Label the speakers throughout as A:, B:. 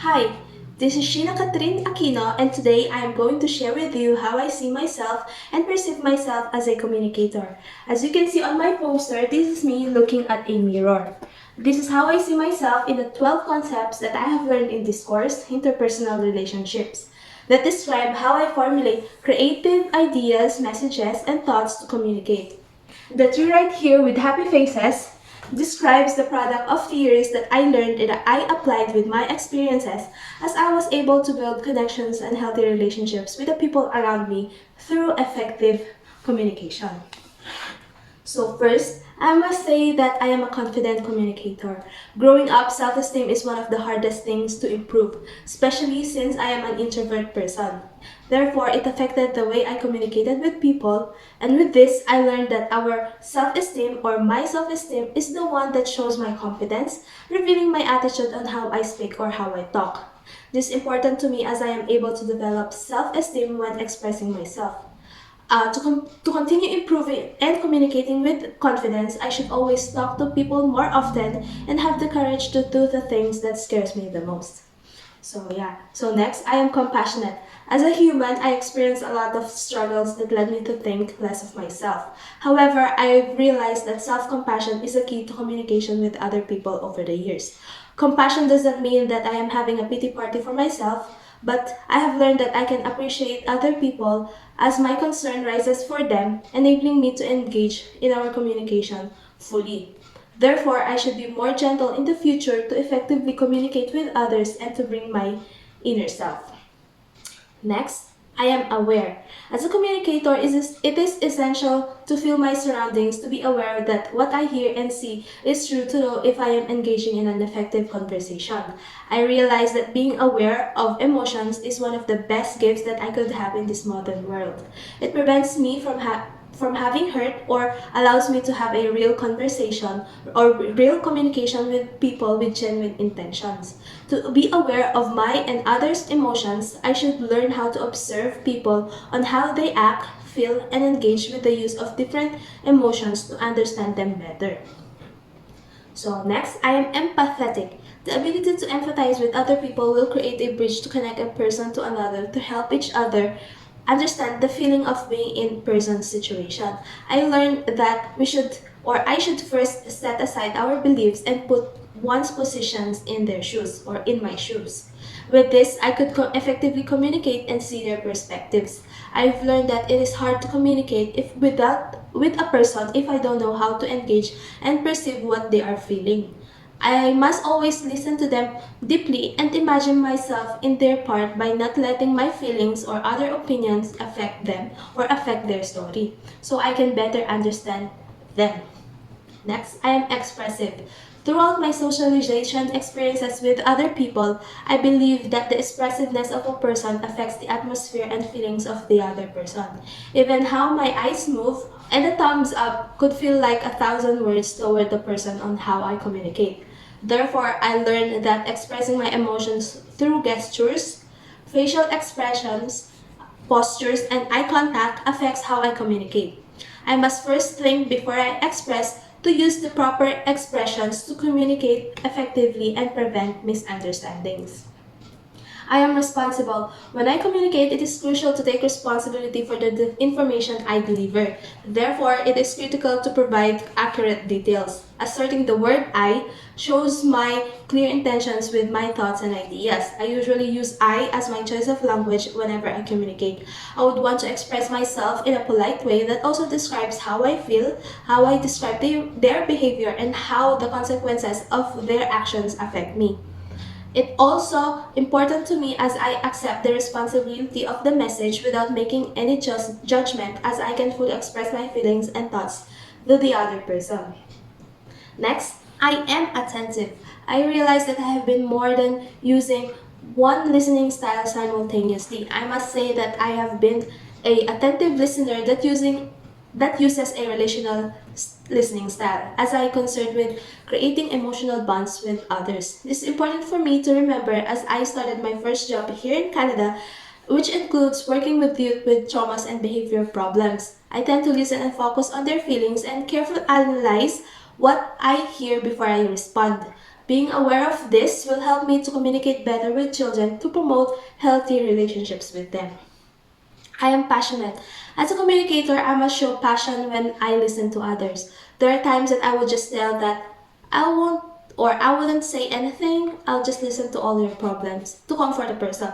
A: Hi, this is SHEENA Katrin Aquino, and today I am going to share with you how I see myself and perceive myself as a communicator. As you can see on my poster, this is me looking at a mirror. This is how I see myself in the 12 concepts that I have learned in this course, Interpersonal Relationships, that describe how I formulate creative ideas, messages, and thoughts to communicate. The tree right here with happy faces describes the product of theories that I learned and I applied with my experiences as I was able to build connections and healthy relationships with the people around me through effective communication. So first, I must say that I am a confident communicator. Growing up, self-esteem is one of the hardest things to improve, especially since I am an introvert person. Therefore, it affected the way I communicated with people, and with this, I learned that our self-esteem or my self-esteem is the one that shows my confidence, revealing my attitude on how I speak or how I talk. This is important to me as I am able to develop self-esteem when expressing myself. To continue improving and communicating with confidence, I should always talk to people more often and have the courage to do the things that scares me the most. So next, I am compassionate. As a human, I experienced a lot of struggles that led me to think less of myself. However, I realized that self-compassion is a key to communication with other people over the years. Compassion doesn't mean that I am having a pity party for myself, but I have learned that I can appreciate other people as my concern rises for them, enabling me to engage in our communication fully. Therefore, I should be more gentle in the future to effectively communicate with others and to bring my inner self. Next, I am aware. As a communicator, it is essential to feel my surroundings, to be aware that what I hear and see is true, to know if I am engaging in an effective conversation. I realize that being aware of emotions is one of the best gifts that I could have in this modern world. It prevents me from having hurt or allows me to have a real conversation or real communication with people with genuine intentions. To be aware of my and others' emotions, I should learn how to observe people on how they act, feel, and engage with the use of different emotions to understand them better. So next, I am empathetic. The ability to empathize with other people will create a bridge to connect a person to another to help each other understand the feeling of being in person's situation. I learned that I should first set aside our beliefs and put one's positions in their shoes or in my shoes. With this, I could effectively communicate and see their perspectives. I've learned that it is hard to communicate with a person if I don't know how to engage and perceive what they are feeling. I must always listen to them deeply and imagine myself in their part by not letting my feelings or other opinions affect them or affect their story, so I can better understand them. Next, I am expressive. Throughout my socialization experiences with other people, I believe that the expressiveness of a person affects the atmosphere and feelings of the other person. Even how my eyes move and a thumbs up could feel like 1,000 words toward the person on how I communicate. Therefore, I learned that expressing my emotions through gestures, facial expressions, postures, and eye contact affects how I communicate. I must first think before I express to use the proper expressions to communicate effectively and prevent misunderstandings. I am responsible. When I communicate, it is crucial to take responsibility for the information I deliver. Therefore, it is critical to provide accurate details. Asserting the word I shows my clear intentions with my thoughts and ideas. I usually use I as my choice of language whenever I communicate. I would want to express myself in a polite way that also describes how I feel, how I describe their behavior, and how the consequences of their actions affect me. It's also important to me as I accept the responsibility of the message without making any judgment, as I can fully express my feelings and thoughts to the other person. Next, I am attentive. I realize that I have been more than using one listening style simultaneously. I must say that I have been a attentive listener that uses a relational listening style as I concerned with creating emotional bonds with others. This is important for me to remember as I started my first job here in Canada, which includes working with youth with traumas and behavior problems. I tend to listen and focus on their feelings and carefully analyze what I hear before I respond. Being aware of this will help me to communicate better with children to promote healthy relationships with them. I am passionate. As a communicator, I must show passion when I listen to others. There are times that I would just tell that I won't or I wouldn't say anything, I'll just listen to all your problems to comfort a person.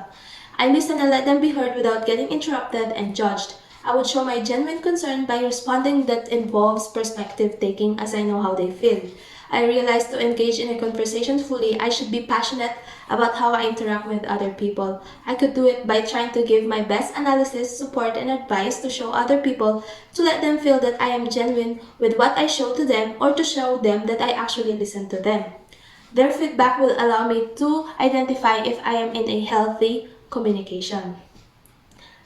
A: I listen and let them be heard without getting interrupted and judged. I would show my genuine concern by responding that involves perspective taking as I know how they feel. I realized to engage in a conversation fully, I should be passionate about how I interact with other people. I could do it by trying to give my best analysis, support, and advice to show other people, to let them feel that I am genuine with what I show to them, or to show them that I actually listen to them. Their feedback will allow me to identify if I am in a healthy communication.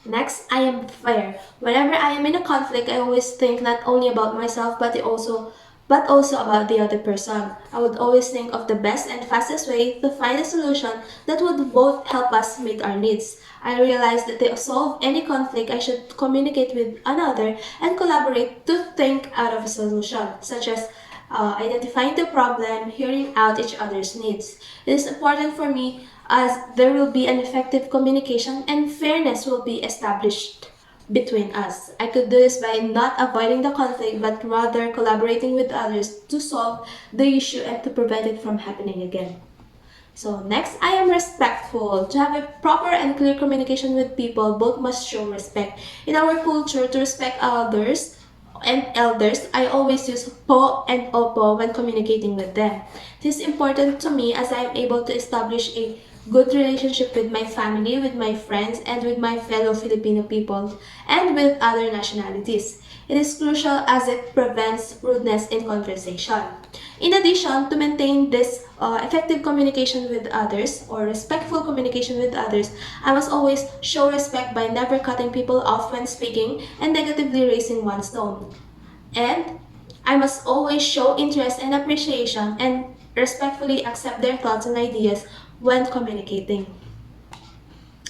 A: Next, I am fair. Whenever I am in a conflict, I always think not only about myself but also about the other person. I would always think of the best and fastest way to find a solution that would both help us meet our needs. I realized that to solve any conflict, I should communicate with another and collaborate to think out of a solution, such as identifying the problem, hearing out each other's needs. It is important for me as there will be an effective communication and fairness will be established between us. I could do this by not avoiding the conflict but rather collaborating with others to solve the issue and to prevent it from happening again. So next, I am respectful. To have a proper and clear communication with people, both must show respect. In our culture, to respect others and elders, I always use po and opo when communicating with them. This is important to me as I am able to establish a good relationship with my family, with my friends, and with my fellow Filipino people, and with other nationalities. It is crucial as it prevents rudeness in conversation. In addition, to maintain this effective communication with others or respectful communication with others, I must always show respect by never cutting people off when speaking and negatively raising one's tone. And I must always show interest and appreciation and respectfully accept their thoughts and ideas when communicating.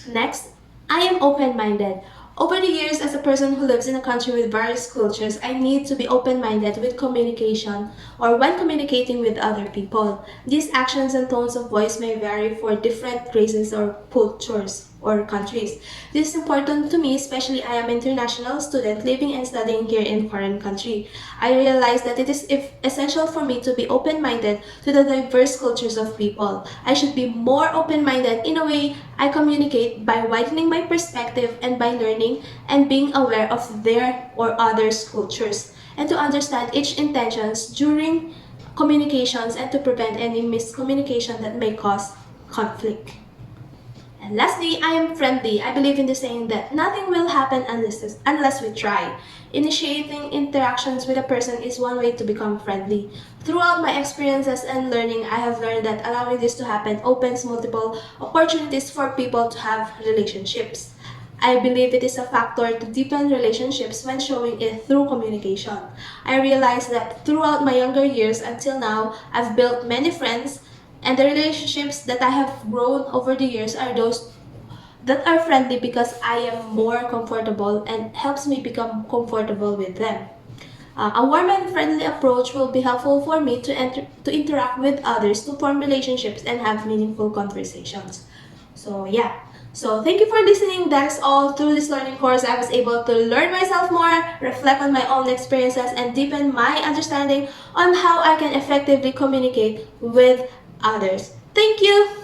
A: Next, I am open-minded. Over the years, as a person who lives in a country with various cultures, I need to be open-minded with communication or when communicating with other people. These actions and tones of voice may vary for different races or cultures or countries. This is important to me, especially I am an international student living and studying here in foreign country. I realize that it is essential for me to be open-minded to the diverse cultures of people. I should be more open-minded in a way I communicate by widening my perspective and by learning and being aware of their or others' cultures, and to understand each intentions during communications and to prevent any miscommunication that may cause conflict. And lastly, I am friendly. I believe in the saying that nothing will happen unless we try. Initiating interactions with a person is one way to become friendly. Throughout my experiences and learning, I have learned that allowing this to happen opens multiple opportunities for people to have relationships. I believe it is a factor to deepen relationships when showing it through communication. I realized that throughout my younger years until now, I've built many friends, and the relationships that I have grown over the years are those that are friendly because I am more comfortable and helps me become comfortable with them. A warm and friendly approach will be helpful for me to interact with others, to form relationships, and have meaningful conversations. So yeah. So thank you for listening. That's all. Through this learning course, I was able to learn myself more, reflect on my own experiences, and deepen my understanding on how I can effectively communicate with others. Thank you!